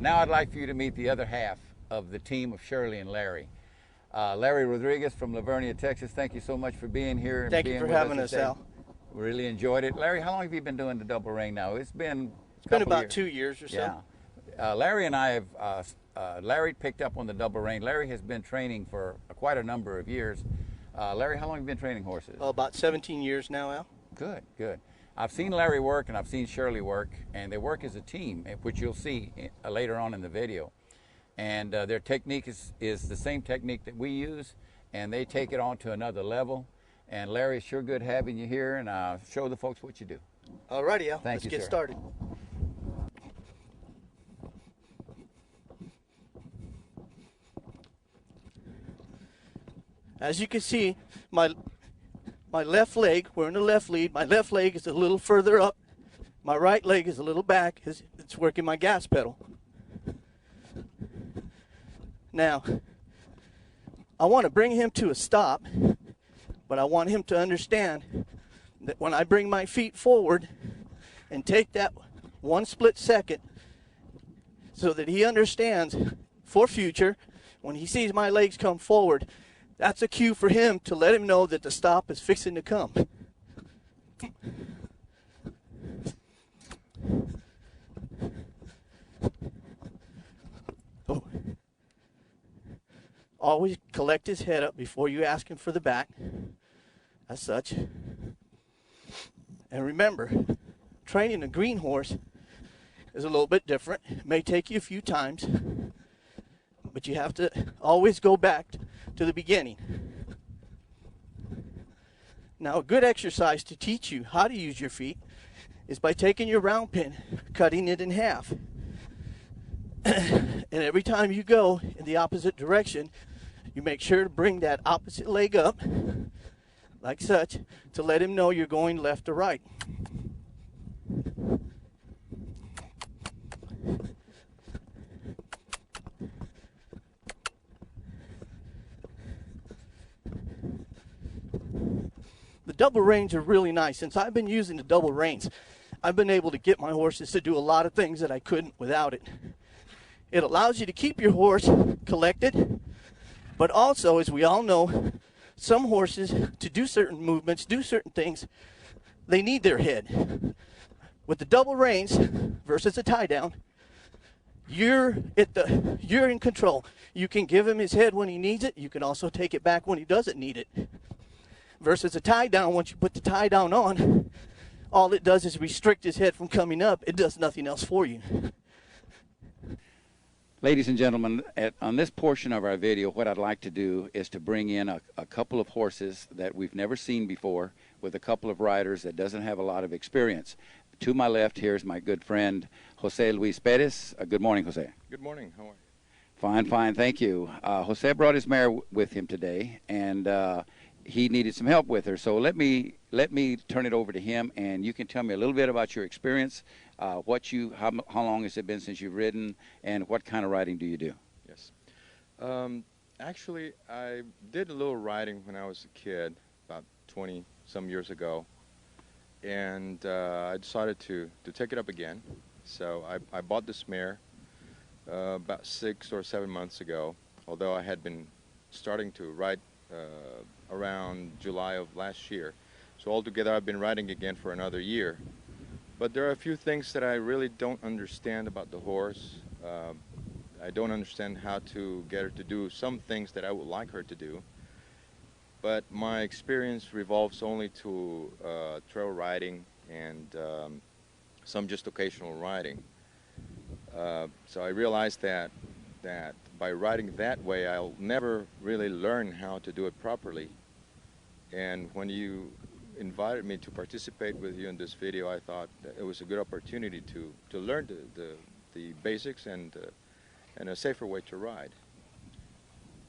Now I'd like for you to meet the other half of the team of Shirley and Larry. Larry Rodriguez from Lavernia, Texas, thank you so much for being here. Thank you for having us, Al. Really enjoyed it. Larry, how long have you been doing the double ring now? It's been about 2 years or so. Yeah. Larry and I have, Larry picked up on the double rein. Larry has been training for quite a number of years. Larry, how long have you been training horses? Well, about 17 years now, Al. Good, good. I've seen Larry work and I've seen Shirley work, and they work as a team, which you'll see later on in the video. And their technique is the same technique that we use, and they take it on to another level. And Larry, it's sure good having you here, and show the folks what you do. All righty, Al. Let's get started. As you can see, my left leg, we're in the left lead, my left leg is a little further up, my right leg is a little back, it's working my gas pedal. Now, I want to bring him to a stop, but I want him to understand that when I bring my feet forward and take that 1 split second so that he understands for future, when he sees my legs come forward, that's a cue for him to let him know that the stop is fixing to come. Oh. Always collect his head up before you ask him for the back, as such. And remember, training a green horse is a little bit different. It may take you a few times, but you have to always go back to the beginning. Now, a good exercise to teach you how to use your feet is by taking your round pin, cutting it in half. And every time you go in the opposite direction, you make sure to bring that opposite leg up, like such, to let him know you're going left or right. The double reins are really nice. Since I've been using the double reins, I've been able to get my horses to do a lot of things that I couldn't without it. It allows you to keep your horse collected, but also, as we all know, some horses, to do certain movements, do certain things, they need their head. With the double reins versus a tie down, you're in control. You can give him his head when he needs it. You can also take it back when he doesn't need it. Versus a tie down, once you put the tie down on, all it does is restrict his head from coming up. It does nothing else for you. Ladies and gentlemen, on this portion of our video, what I'd like to do is to bring in a couple of horses that we've never seen before with a couple of riders that doesn't have a lot of experience. To my left here is my good friend, Jose Luis Perez. Good morning, Jose. Good morning. How are you? Fine, fine. Thank you. Jose brought his mare with him today, and he needed some help with her. So let me turn it over to him, and you can tell me a little bit about your experience, how long has it been since you've ridden, and what kind of riding do you do? Yes. Actually, I did a little riding when I was a kid, about 20-some years ago, and I decided to take it up again. So I bought this mare about 6 or 7 months ago, although I had been starting to ride around July of last year. So altogether I've been riding again for another year. But there are a few things that I really don't understand about the horse. I don't understand how to get her to do some things that I would like her to do. But my experience revolves only to trail riding and some just occasional riding. So I realized that by riding that way, I'll never really learn how to do it properly. And when you invited me to participate with you in this video, I thought that it was a good opportunity to learn the basics and a safer way to ride.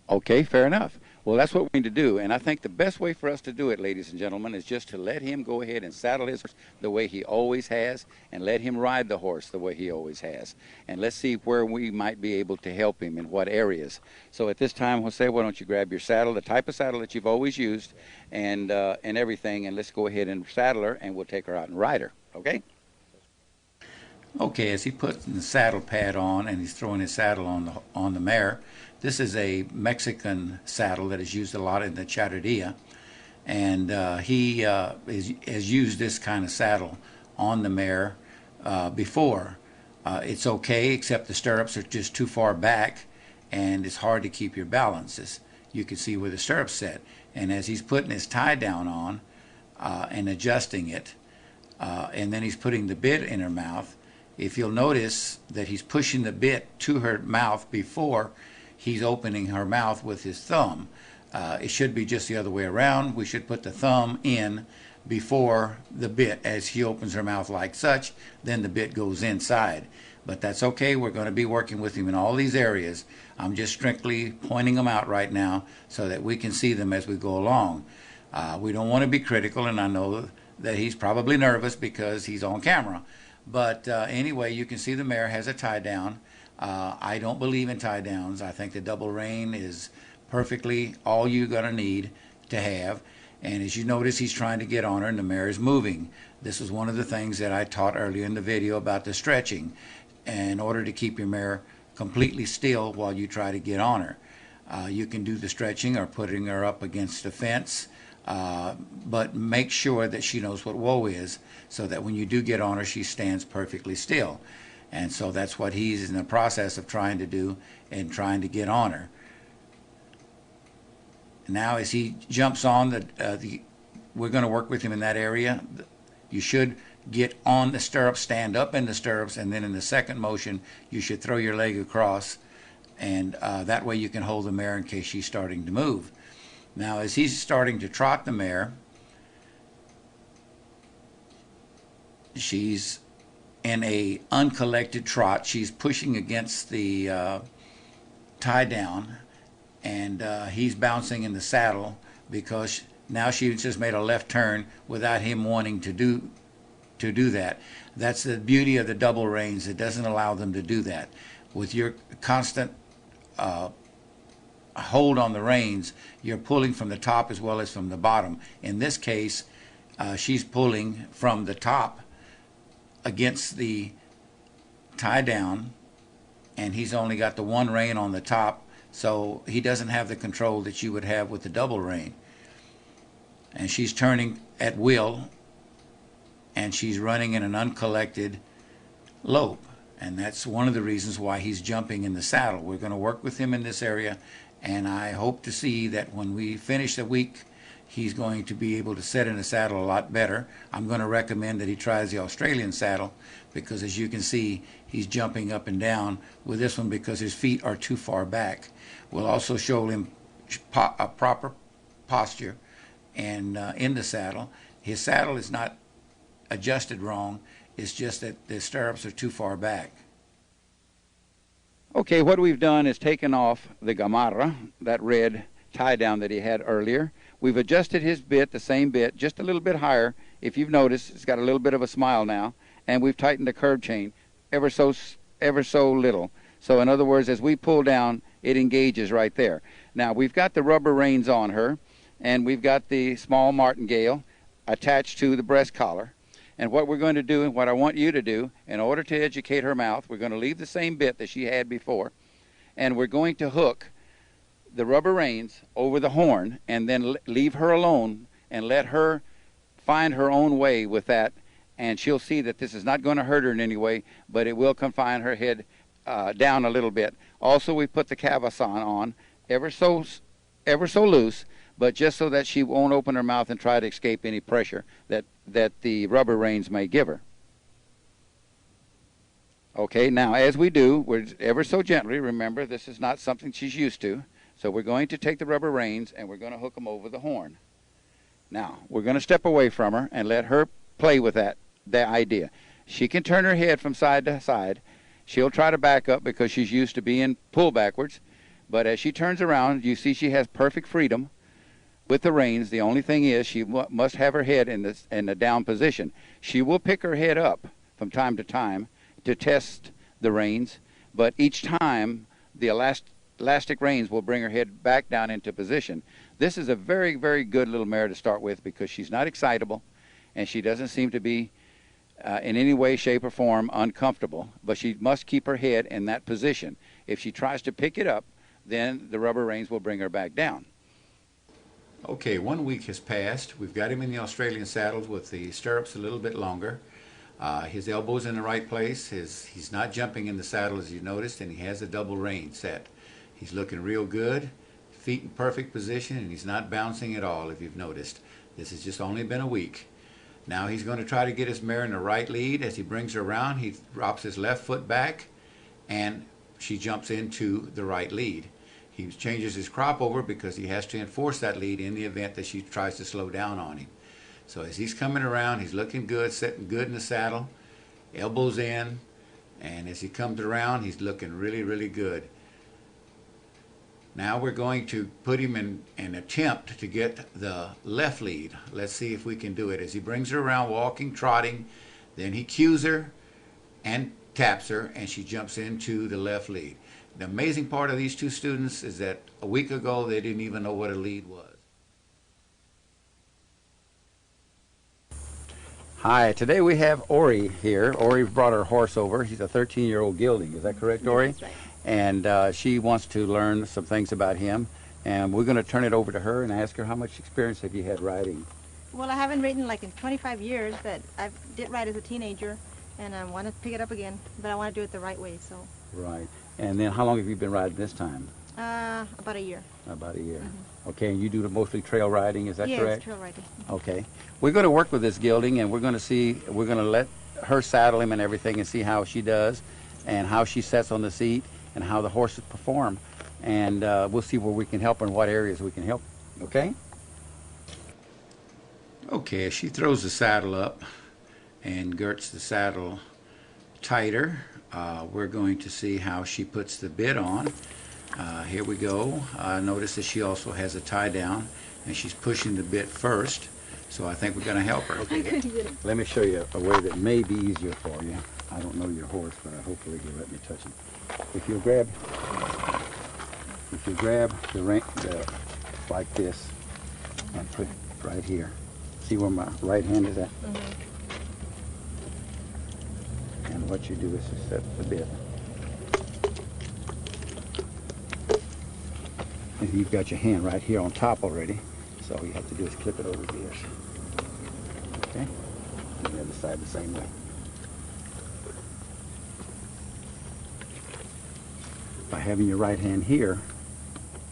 Okay, fair enough. Well, that's what we need to do, and I think the best way for us to do it, ladies and gentlemen, is just to let him go ahead and saddle his horse the way he always has, and let him ride the horse the way he always has. And let's see where we might be able to help him in what areas. So at this time, Jose, why don't you grab your saddle, the type of saddle that you've always used, and everything, and let's go ahead and saddle her, and we'll take her out and ride her, okay? Okay, as he puts the saddle pad on and he's throwing his saddle on the mare, this is a Mexican saddle that is used a lot in the charreria, and he has used this kind of saddle on the mare before. It's okay, except the stirrups are just too far back, and it's hard to keep your balance. You can see where the stirrups set, and as he's putting his tie down on and adjusting it, and then he's putting the bit in her mouth. If you'll notice that he's pushing the bit to her mouth before he's opening her mouth with his thumb. It should be just the other way around. We should put the thumb in before the bit. As he opens her mouth like such, then the bit goes inside. But that's okay. We're going to be working with him in all these areas. I'm just strictly pointing them out right now so that we can see them as we go along. We don't want to be critical, and I know that he's probably nervous because he's on camera. But anyway, you can see the mare has a tie down. I don't believe in tie downs. I think the double rein is perfectly all you're going to need to have. And as you notice, he's trying to get on her and the mare is moving. This is one of the things that I taught earlier in the video about the stretching, in order to keep your mare completely still while you try to get on her. You can do the stretching or putting her up against a fence. But make sure that she knows what whoa is, so that when you do get on her, she stands perfectly still. And so that's what he's in the process of trying to do and trying to get on her. Now as he jumps on, we're going to work with him in that area. You should get on the stirrups, stand up in the stirrups, and then in the second motion, you should throw your leg across, and that way you can hold the mare in case she's starting to move. Now, as he's starting to trot the mare, she's in a uncollected trot. She's pushing against the tie down, and he's bouncing in the saddle because now she just made a left turn without him wanting to do that. That's the beauty of the double reins. It doesn't allow them to do that. With your constant hold on the reins, you're pulling from the top as well as from the bottom. In this case, she's pulling from the top against the tie down, and he's only got the one rein on the top, so he doesn't have the control that you would have with the double rein. And she's turning at will, and she's running in an uncollected lope, and that's one of the reasons why he's jumping in the saddle. We're going to work with him in this area, and I hope to see that when we finish the week, he's going to be able to sit in the saddle a lot better. I'm going to recommend that he tries the Australian saddle, because as you can see, he's jumping up and down with this one because his feet are too far back. We'll also show him a proper posture and in the saddle. His saddle is not adjusted wrong. It's just that the stirrups are too far back. Okay, what we've done is taken off the gamarra, that red tie down that he had earlier. We've adjusted his bit, the same bit, just a little bit higher. If you've noticed, it's got a little bit of a smile now. And we've tightened the curb chain ever so little. So in other words, as we pull down, it engages right there. Now, we've got the rubber reins on her, and we've got the small martingale attached to the breast collar. And what we're going to do, and what I want you to do, in order to educate her mouth, we're going to leave the same bit that she had before, and we're going to hook the rubber reins over the horn and then leave her alone and let her find her own way with that, and she'll see that this is not going to hurt her in any way, but it will confine her head down a little bit. Also, we put the cavasson on ever so loose, but just so that she won't open her mouth and try to escape any pressure that the rubber reins may give her. Okay, now as we do, we're ever so gently. Remember, this is not something she's used to. So we're going to take the rubber reins and we're going to hook them over the horn. Now, we're going to step away from her and let her play with that idea. She can turn her head from side to side. She'll try to back up because she's used to being pulled backwards. But as she turns around, you see she has perfect freedom with the reins. The only thing is she must have her head in the down position. She will pick her head up from time to time to test the reins, but each time the elastic reins will bring her head back down into position. This is a very, very good little mare to start with because she's not excitable and she doesn't seem to be in any way, shape, or form uncomfortable, but she must keep her head in that position. If she tries to pick it up, then the rubber reins will bring her back down. Okay, 1 week has passed. We've got him in the Australian saddles with the stirrups a little bit longer. His elbow's in the right place. He's not jumping in the saddle, as you noticed, and he has a double rein set. He's looking real good, feet in perfect position, and he's not bouncing at all, if you've noticed. This has just only been a week. Now he's going to try to get his mare in the right lead. As he brings her around, he drops his left foot back, and she jumps into the right lead. He changes his crop over because he has to enforce that lead in the event that she tries to slow down on him. So as he's coming around, he's looking good, sitting good in the saddle, elbows in, and as he comes around, he's looking really, really good. Now we're going to put him in an attempt to get the left lead. Let's see if we can do it. As he brings her around, walking, trotting, then he cues her and taps her, and she jumps into the left lead. The amazing part of these two students is that a week ago they didn't even know what a lead was. Hi, today we have Ori here. Ori brought her horse over. She's a 13-year-old gelding. Is that correct, Ori? That's right. And she wants to learn some things about him. And we're going to turn it over to her and ask her, how much experience have you had riding? Well, I haven't ridden like in 25 years, but I did ride as a teenager, and I want to pick it up again, but I want to do it the right way, so. Right. And then how long have you been riding this time? About a year. About a year. Mm-hmm. Okay, and you do mostly trail riding, is that correct? Yes, trail riding. Okay. We're going to work with this gelding, and we're going to let her saddle him and everything and see how she does and how she sets on the seat and how the horses perform. And we'll see where we can help her and what areas we can help. Okay? Okay, as she throws the saddle up and girts the saddle tighter, we're going to see how she puts the bit on. Here we go. Notice that she also has a tie down, and she's pushing the bit first. So I think we're going to help her. Okay. Let me show you a way that may be easier for you. I don't know your horse, but hopefully you'll let me touch him. If you grab the ring like this and put it right here. See where my right hand is at? Mm-hmm. And what you do is to set the bit. And you've got your hand right here on top already. So all you have to do is clip it over here. Okay? And the other side the same way. By having your right hand here,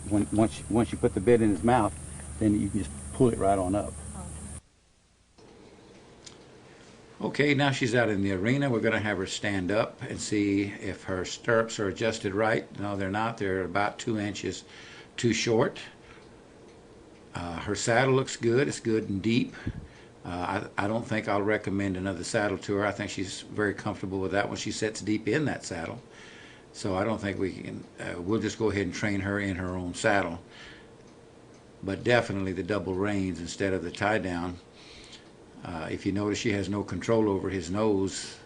once you put the bit in his mouth, then you can just pull it right on up. Okay, now she's out in the arena. We're going to have her stand up and see if her stirrups are adjusted right. No, they're not. They're about 2 inches too short. Her saddle looks good. It's good and deep. I don't think I'll recommend another saddle to her. I think she's very comfortable with that when she sits deep in that saddle. So I don't think we can, we'll just go ahead and train her in her own saddle. But definitely the double reins instead of the tie down. If you notice, she has no control over his nose.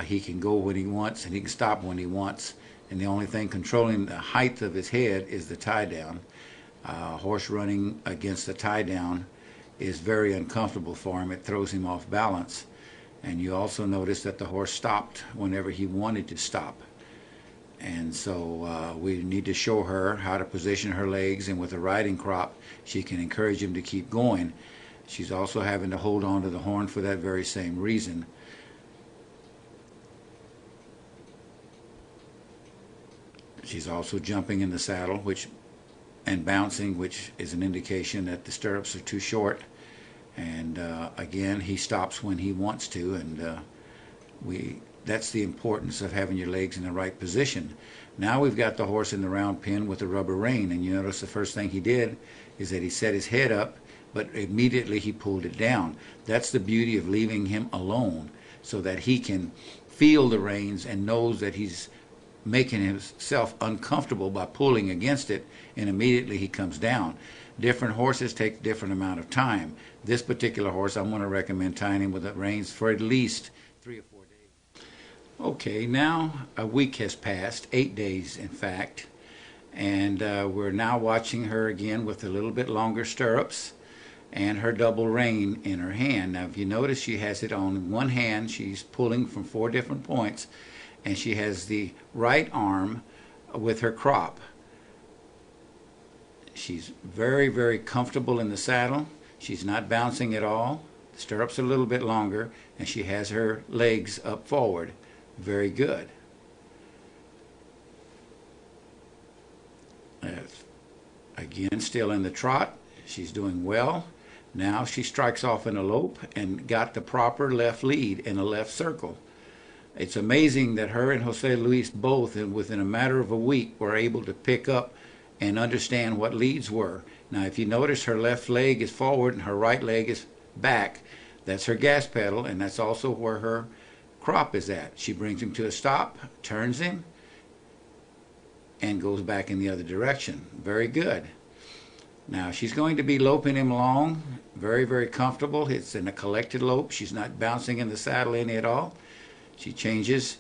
He can go when he wants and he can stop when he wants. And the only thing controlling the height of his head is the tie down. Horse running against the tie down is very uncomfortable for him. It throws him off balance. And you also notice that the horse stopped whenever he wanted to stop. And so we need to show her how to position her legs, and with a riding crop she can encourage him to keep going. She's also having to hold on to the horn for that very same reason. She's also jumping in the saddle and bouncing, which is an indication that the stirrups are too short. And again, he stops when he wants to, and that's the importance of having your legs in the right position. Now we've got the horse in the round pen with the rubber rein, and you notice the first thing he did is that he set his head up, but immediately he pulled it down. That's the beauty of leaving him alone, so that he can feel the reins and knows that he's making himself uncomfortable by pulling against it, and immediately he comes down. Different horses take different amount of time. This particular horse, I'm going to recommend tying him with the reins for at least 3 or 4 days. Okay, now a week has passed, 8 days in fact, and we're now watching her again with a little bit longer stirrups. and her double rein in her hand. Now, if you notice, she has it on one hand. She's pulling from 4 different points, and she has the right arm with her crop. She's very, very comfortable in the saddle. She's not bouncing at all. The stirrups are a little bit longer, and she has her legs up forward. Very good. Again, still in the trot. She's doing well. Now she strikes off in a lope and got the proper left lead in a left circle. It's amazing that her and Jose Luis both, within a matter of a week, were able to pick up and understand what leads were. Now, if you notice, her left leg is forward and her right leg is back. That's her gas pedal, and that's also where her crop is at. She brings him to a stop, turns him, and goes back in the other direction. Very good. Now, she's going to be loping him along, very, very comfortable. It's in a collected lope. She's not bouncing in the saddle any at all. She changes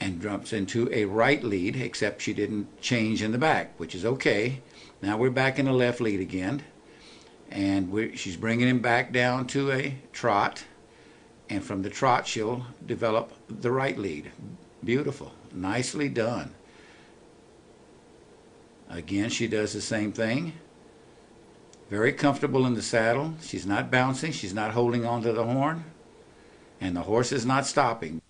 and jumps into a right lead, except she didn't change in the back, which is okay. Now we're back in the left lead again, and she's bringing him back down to a trot, and from the trot she'll develop the right lead. Beautiful. Nicely done. Again, she does the same thing. Very comfortable in the saddle. She's not bouncing. She's not holding onto the horn. And the horse is not stopping.